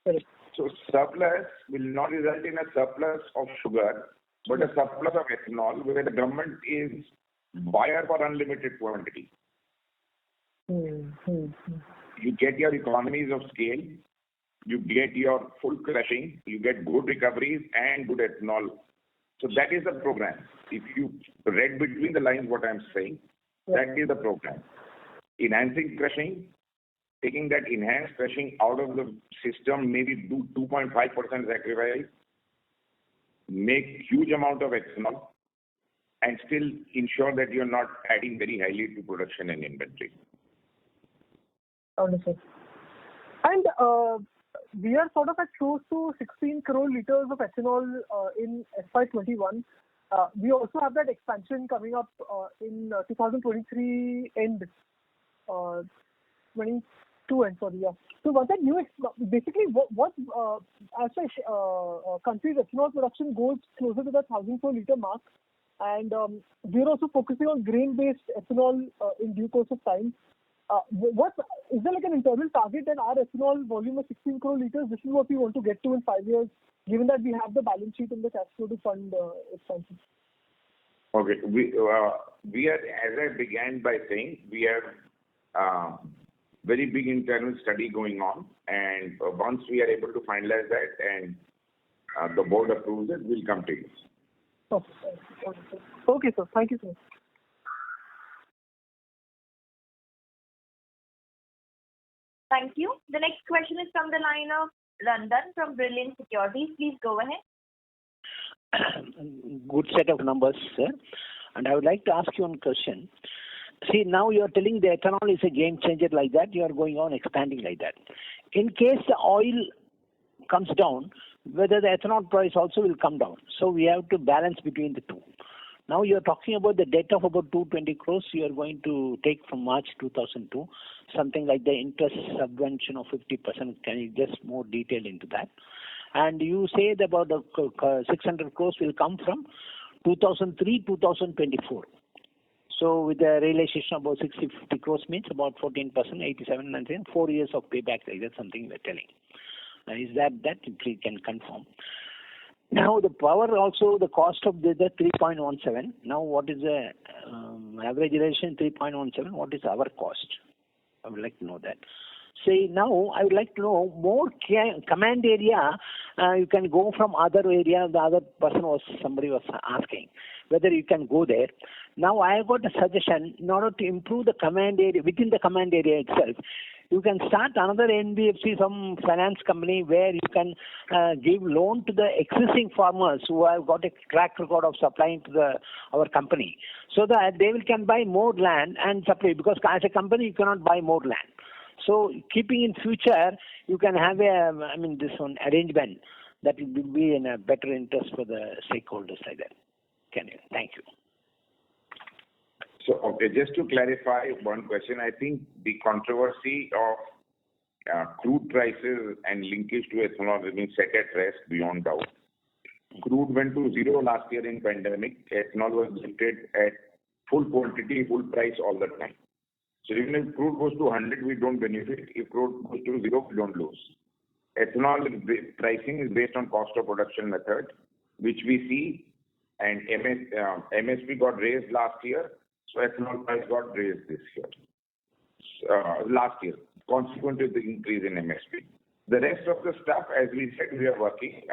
Correct. So surplus will not result in a surplus of sugar, but a surplus of ethanol where the government is buyer for unlimited quantity. You get your economies of scale, you get your full crushing, you get good recoveries and good ethanol. So that is the program. If you read between the lines what I am saying, that is the program. Enhancing crushing, taking that enhanced crushing out of the system, maybe do 2.5% sacrifice, make huge amount of ethanol, and still ensure that you are not adding very highly to production and inventory. Understood. And we are sort of at close to 16 crore liters of ethanol in FY21. We also have that expansion coming up in 2023 end, 22 end, sorry, yeah. So what that new, basically what as a country's ethanol production goes closer to the 1,000 crore liter mark, and we're also focusing on grain-based ethanol in due course of time. What is there like an internal target that our ethanol volume of 16 crore liters? This is what we want to get to in 5 years, given that we have the balance sheet and the cash flow to fund expansion. Okay, we are, as I began by saying, we have very big internal study going on, and once we are able to finalize that and the board approves it, we'll come to you. Okay, sir. Thank you, sir. Thank you. The next question is from the line of Randan from Brilliant Securities. Please go ahead. Good set of numbers, sir. And I would like to ask you one question. See, now you are telling the ethanol is a game changer like that. You are going on expanding like that. In case the oil comes down, whether the ethanol price also will come down. So we have to balance between the two. Now you are talking about the debt of about 220 crores you are going to take from March 2002, something like the interest subvention of 50%. Can you just more detail into that? And you say that about the 600 crores will come from 2003-2024. So with the realization of about 60-50 crores means about 14%, 87, 19, 4 years of payback. That's something you are telling. Is that you can confirm? Now the power also, the cost of the 3.17. Now what is the average realization 3.17? What is our cost? I would like to know that. Say now I would like to know more command area. You can go from other area. The other person somebody was asking whether you can go there. Now I have got a suggestion in order to improve the command area within the command area itself. You can start another NBFC, some finance company where you can give loan to the existing farmers who have got a track record of supplying to our company, so that they can buy more land and supply. Because as a company, you cannot buy more land. So keeping in future, you can have this one arrangement that will be in a better interest for the stakeholders like that. Can you? Thank you. So, okay, just to clarify one question, I think the controversy of crude prices and linkage to ethanol has been set at rest beyond doubt. Crude went to zero last year in pandemic. Ethanol was lifted at full quantity, full price all the time. So even if crude goes to 100, we don't benefit. If crude goes to zero, we don't lose. Ethanol pricing is based on cost of production method, which we see, and MSP got raised last year. So ethanol price got raised this year, last year, consequent to the increase in MSP. The rest of the stuff, as we said, we are working.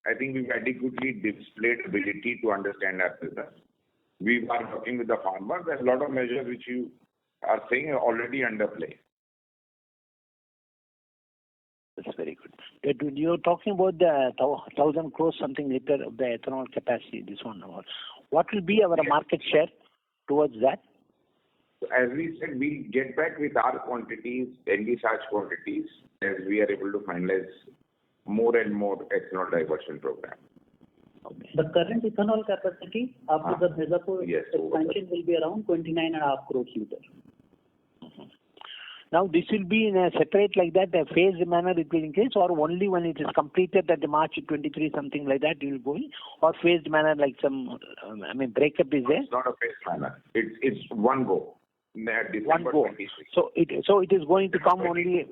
I think we've adequately displayed ability to understand our business. We are working with the farmers. There's a lot of measures which you are saying are already under play. That's very good. You're talking about the 1,000 crores something liter of the ethanol capacity. This one, what will be our market share towards that? As we said, we get back with our quantities, envisaged quantities, as we are able to finalize more and more ethanol diversion program. Okay. The current ethanol capacity after the Mirzapur expansion will be around 29.5 crores liters. Now this will be in a separate like that, a phased manner it will increase, or only when it is completed at March 23, something like that, you will go in, or phased manner like some, breakup is there? It's not a phased manner. It's one go. One go. 23. So it is going to come only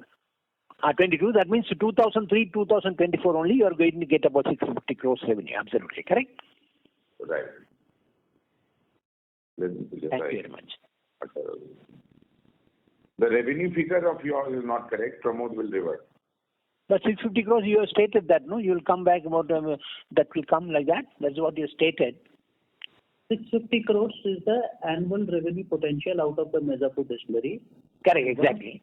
22. That means 2003, 2024 only you are going to get about 650 crores revenue. Absolutely correct. Right. Thank you very much. The revenue figure of yours is not correct. Pramod will revert. But 650 crores, you have stated that, no? You will come back about that will come like that. That's what you stated. 650 crores is the annual revenue potential out of the Mirzapur distillery. Correct, exactly.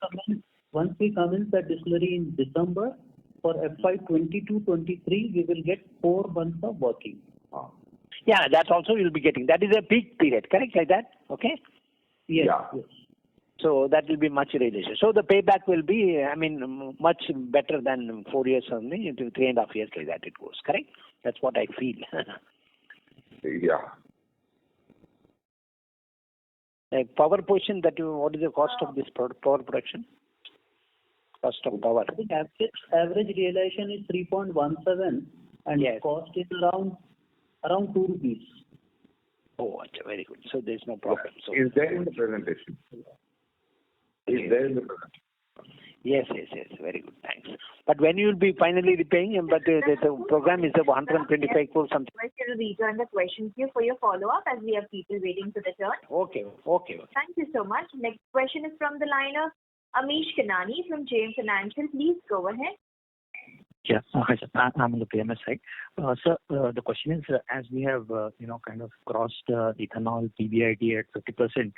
Once we commence the distillery in December, for FY 22-23, we will get 4 months of working. Yeah, that also you will be getting. That is a peak period, correct, like that? Okay? Yes. Yeah. Yes. So that will be much realization. So the payback will be, much better than 4 years only, into 3.5 years like that it goes, correct? That's what I feel. Yeah. Power position, what is the cost of this power production? Cost of power. I think average realization is 3.17 and cost is around 2 rupees. Oh, very good. So there's no problem. So is there in the presentation? Is there in the presentation? Yes. Very good. Thanks. But when you will be finally repaying him, but the program is of 125 crores something. I will return the question queue for your follow-up as we have people waiting for the turn. Okay. Thank you so much. Next question is from the line of Amish Kanani from JM Financial. Please go ahead. Yeah. Hi, sir. I'm on the PMS side. Sir, the question is, as we have, kind of crossed ethanol PBIT at 50%,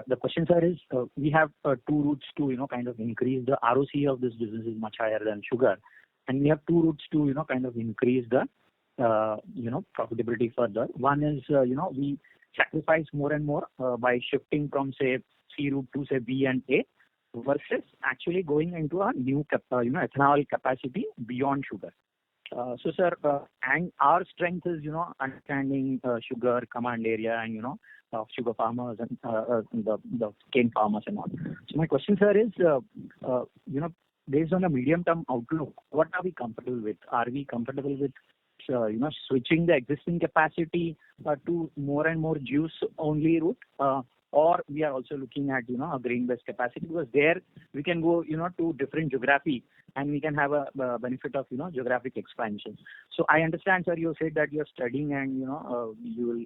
the question, sir, is we have two routes to, kind of increase the ROC of this business is much higher than sugar. And we have two routes to, kind of increase the, profitability further. One is, we sacrifice more and more by shifting from, say, C route to, say, B and A versus actually going into a new, ethanol capacity beyond sugar. So, sir, and our strength is, understanding sugar command area and, sugar farmers and the cane farmers and all. So my question, sir, is, based on a medium-term outlook, what are we comfortable with? Are we comfortable with, switching the existing capacity to more and more juice-only route? Or we are also looking at, a grain-based capacity, because there we can go, to different geography and we can have a benefit of, geographic expansion. So I understand, sir, you said that you're studying and, you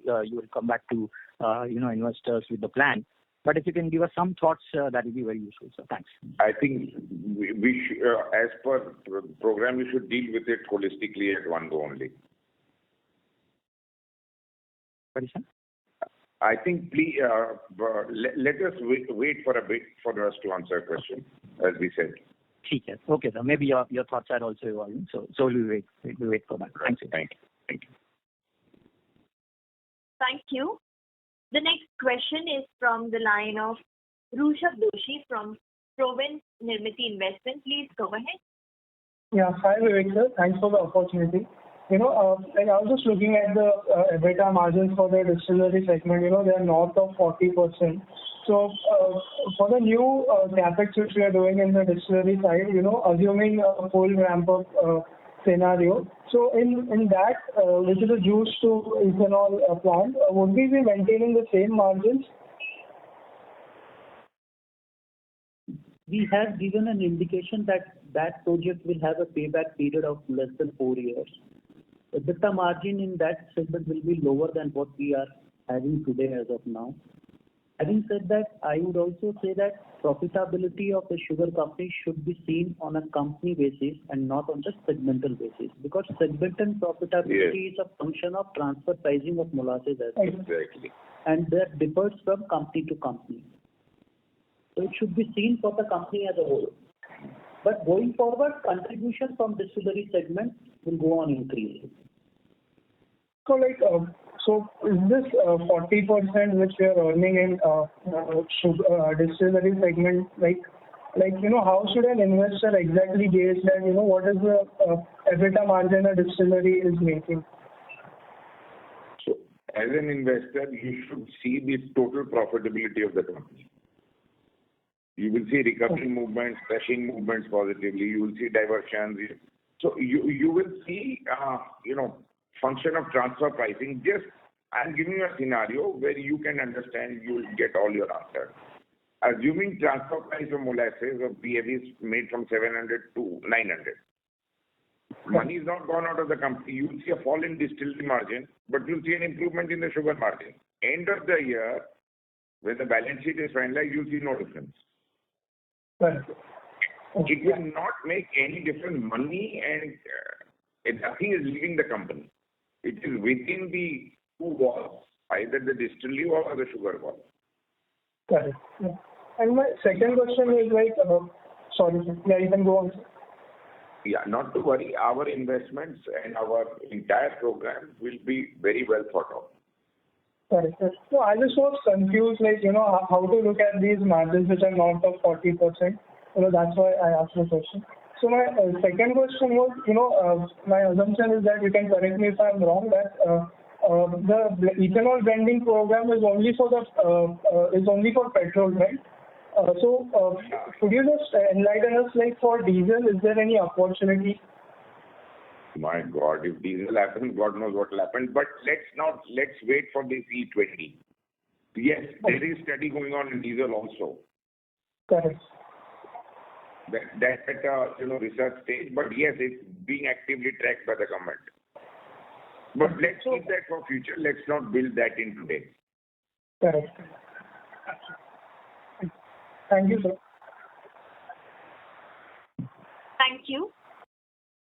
will come back to, investors with the plan. But if you can give us some thoughts, that will be very useful, sir. Thanks. I think we should, as per program, we should deal with it holistically at one go only. What is that? I think please let us wait for a bit for us to answer a question, as we said. Okay, sir. Maybe your thoughts are also evolving, so we'll wait for that. Thank you. Thank you. Thank you. The next question is from the line of Rushabh Doshi from Province Nirmiti Investment. Please go ahead. Yeah. Hi, Vivek sir. Thanks for the opportunity. I was just looking at the EBITDA margins for the distillery segment. They are north of 40%. So for the new capex which we are doing in the distillery side, assuming a full ramp-up scenario. So in that, which is a juice to ethanol plant, would we be maintaining the same margins? We have given an indication that project will have a payback period of less than 4 years. The EBITDA margin in that segment will be lower than what we are having today as of now. Having said that, I would also say that profitability of the sugar company should be seen on a company basis and not on the segmental basis, because segmental profitability is a function of transfer pricing of molasses as well. Exactly. And that differs from company to company. So it should be seen for the company as a whole. But going forward, contribution from distillery segment will go on increasing. So is this 40% which we are earning in distillery segment, how should an investor exactly gauge that, what is the EBITDA margin a distillery is making? So as an investor, you should see the total profitability of the company. You will see recovery movements, crushing movements positively. You will see diversions. So you will see, function of transfer pricing. Just I'm giving you a scenario where you can understand, you will get all your answers. Assuming transfer price of molasses of PAV is made from 700 to 900. Money is not gone out of the company. You will see a fall in distillery margin, but you will see an improvement in the sugar margin. End of the year, when the balance sheet is finalized, you will see no difference. Right. It will not make any difference. Money and nothing is leaving the company. It is within the two walls, either the distillery wall or the sugar wall. Correct. Yeah. And my second question is you can go on. Yeah, not to worry. Our investments and our entire program will be very well thought out. Correct. So I just was confused, how to look at these margins which are north of 40%. That's why I asked the question. So my second question was, my assumption is that you can correct me if I'm wrong, that the ethanol blending program is only for petrol, right? Could you just enlighten us, for diesel, is there any opportunity? My God, if diesel happens, God knows what will happen. But let's wait for this E20. Yes, there is study going on in diesel also. Correct. That's at a research stage, but yes, it's being actively tracked by the government. But let's keep that for future. Let's not build that in today. Correct. Thank you, sir. Thank you.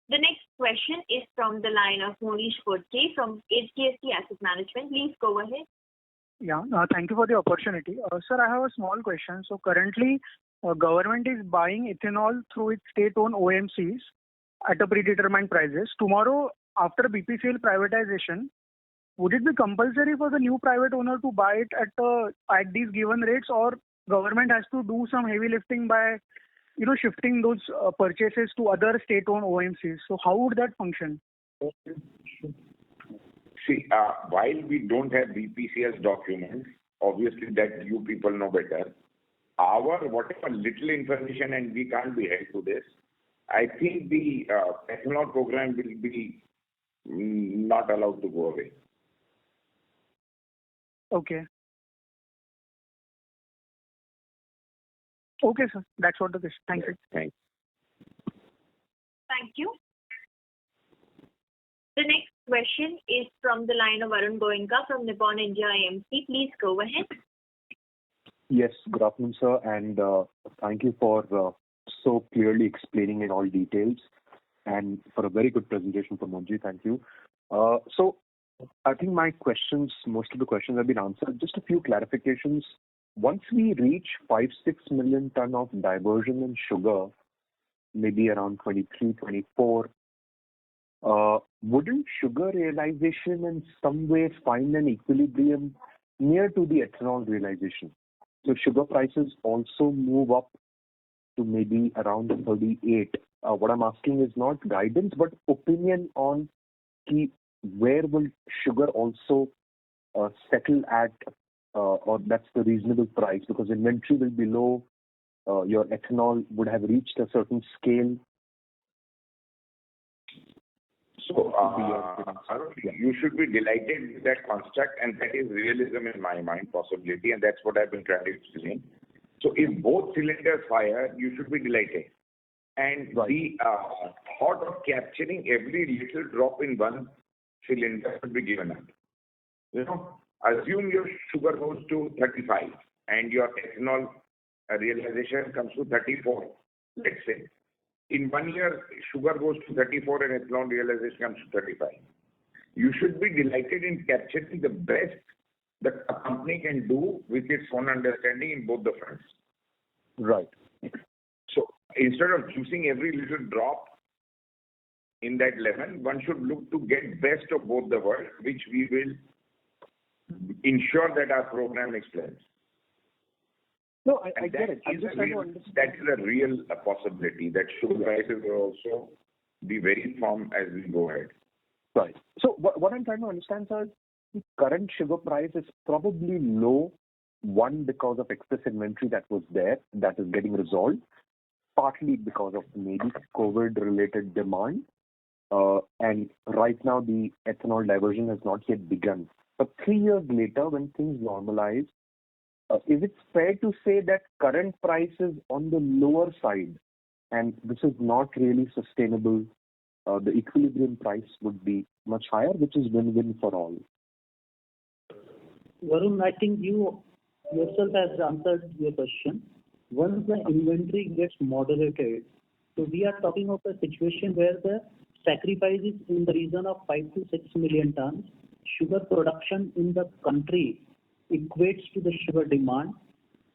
The next question is from the line of Monish Kodke from HDFC Asset Management. Please go ahead. Yeah, thank you for the opportunity. Sir, I have a small question. So currently, government is buying ethanol through its state-owned OMCs at a predetermined prices. Tomorrow, after BPCL privatization, would it be compulsory for the new private owner to buy it at these given rates, or government has to do some heavy lifting by shifting those purchases to other state-owned OMCs? So how would that function? See, while we don't have BPCL's documents, obviously that you people know better. Our whatever little information, and we can't be held to this, I think the ethanol program will be not allowed to go away. Okay. Okay, sir. That's what the question. Thank you. Thanks. Thank you. The next question is from the line of Arun Goenka from Nippon India AMC. Please go ahead. Yes, good afternoon, sir, and thank you for so clearly explaining in all details and for a very good presentation from Monji. Thank you. So I think most of the questions have been answered. Just a few clarifications. Once we reach 5-6 million ton of diversion in sugar, maybe around 23, 24, wouldn't sugar realization in some way find an equilibrium near to the ethanol realization? So sugar prices also move up to maybe around 38. What I'm asking is not guidance, but opinion on where will sugar also settle at, or that's the reasonable price, because inventory will be low, your ethanol would have reached a certain scale. So, you should be delighted with that construct, and that is realism in my mind, possibility, and that's what I've been trying to explain. So, if both cylinders fire, you should be delighted. And the thought of capturing every little drop in one cylinder should be given up. Assume your sugar goes to 35 and your ethanol realization comes to 34, let's say. In 1 year, sugar goes to 34 and ethanol realization comes to 35. You should be delighted in capturing the best that a company can do with its own understanding in both the fronts. Right. So instead of choosing every little drop in that lemon, one should look to get best of both the world, which we will ensure that our program explains. No, I get it. I'm just trying to understand. That is a real possibility, that sugar prices will also be very firm as we go ahead. Right. So what I'm trying to understand, sir, the current sugar price is probably low, one, because of excess inventory that was there, that is getting resolved, partly because of maybe COVID-related demand, and right now the ethanol diversion has not yet begun. But 3 years later, when things normalize, is it fair to say that current price is on the lower side and this is not really sustainable? The equilibrium price would be much higher, which is win-win for all. Varun, I think you yourself has answered your question. Once the inventory gets moderated, so we are talking of a situation where the sacrifice is in the region of 5 to 6 million tons. Sugar production in the country equates to the sugar demand,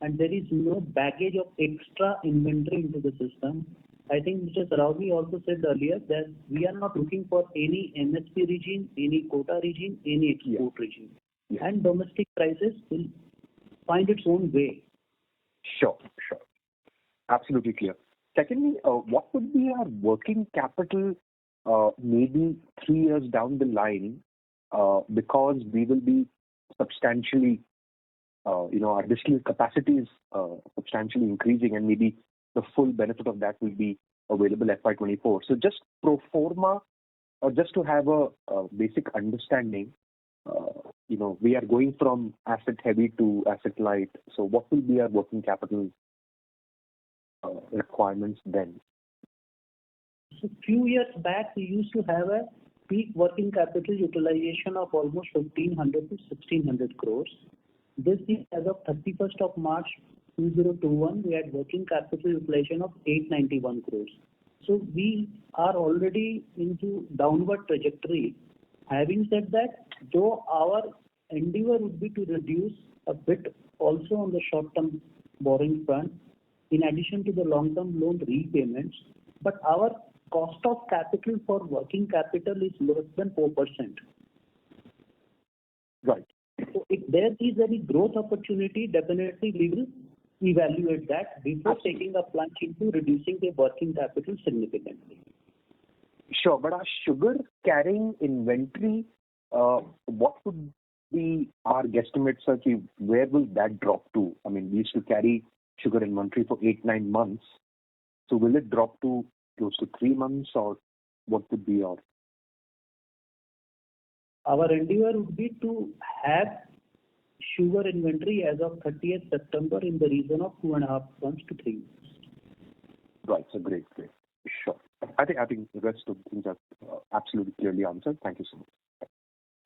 and there is no baggage of extra inventory into the system. I think Mr. Saraogi also said earlier that we are not looking for any MSP regime, any quota regime, any export regime. Yeah. And domestic prices will find its own way. Sure. Absolutely clear. Secondly, what would be our working capital maybe 3 years down the line, because we will be substantially, our distilled capacity is substantially increasing, and maybe the full benefit of that will be available FY24. So just pro forma just to have a basic understanding, we are going from asset heavy to asset light. So what will be our working capital requirements then? So few years back, we used to have a peak working capital utilization of almost 1,500 to 1,600 crores. This year, as of 31st of March 2021, we had working capital utilization of 891 crores. So we are already into downward trajectory. Having said that, though our endeavor would be to reduce a bit also on the short-term borrowing front, in addition to the long-term loan repayments, but our cost of capital for working capital is less than 4%. Right. So if there is any growth opportunity, definitely we will evaluate that before taking a plunge into reducing the working capital significantly. Sure, but our sugar carrying inventory, what would be our guesstimate, sir? Where will that drop to? I mean, we used to carry sugar inventory for 8-9 months. So will it drop to close to 3 months, or what would be our? Our endeavor would be to have sugar inventory as of 30th September in the region of 2.5 months to 3 months. Right, so great. Sure. I think the rest of the things are absolutely clearly answered. Thank you so much.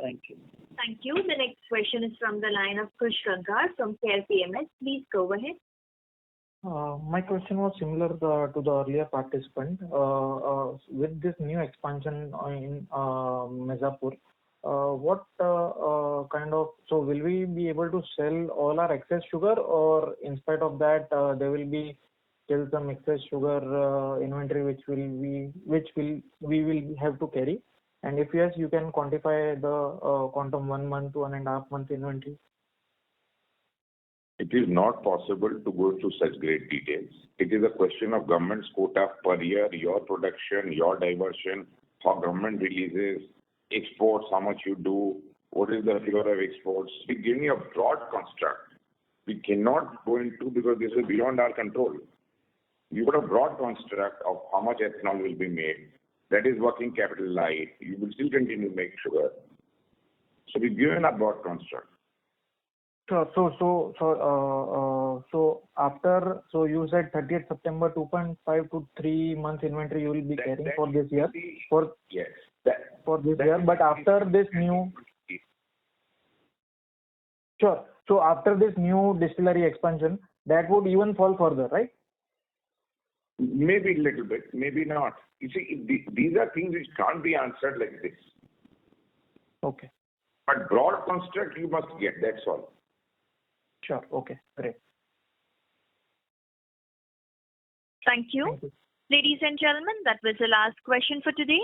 Thank you. Thank you. The next question is from the line of Kush Kankar from Care PMS. Please go ahead. My question was similar to the earlier participant. With this new expansion in Mirzapur, what kind of, so will we be able to sell all our excess sugar, or in spite of that there will be still some excess sugar inventory which we will have to carry? And if yes, you can quantify the quantum 1 month, 1.5 month inventory. It is not possible to go through such great details. It is a question of government's quota per year, your production, your diversion, how government releases, exports, how much you do, what is the figure of exports. We give you a broad construct. We cannot go into, because this is beyond our control. You got a broad construct of how much ethanol will be made. That is working capital light. You will still continue to make sugar. So we've given a broad construct. Sure. So after, so you said 30th September, 2.5 to 3 months inventory you will be carrying for this year. Yes. For this year, but after this new. Sure. So after this new distillery expansion, that would even fall further, right? Maybe a little bit, maybe not. You see, these are things which can't be answered like this. Okay. But broad construct you must get, that's all. Sure. Okay. Great. Thank you. Ladies and gentlemen, that was the last question for today.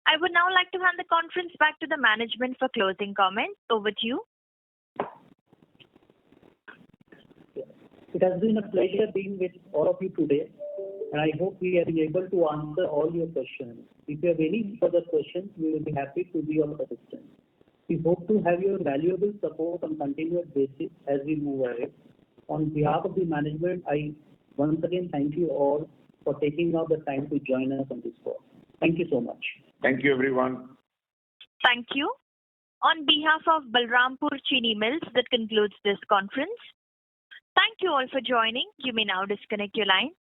I would now like to hand the conference back to the management for closing comments. Over to you. It has been a pleasure being with all of you today, and I hope we are able to answer all your questions. If you have any further questions, we will be happy to be of assistance. We hope to have your valuable support on continuous basis as we move ahead. On behalf of the management, I once again thank you all for taking out the time to join us on this call. Thank you so much. Thank you, everyone. Thank you. On behalf of Balrampur Chini Mills, that concludes this conference. Thank you all for joining. You may now disconnect your lines.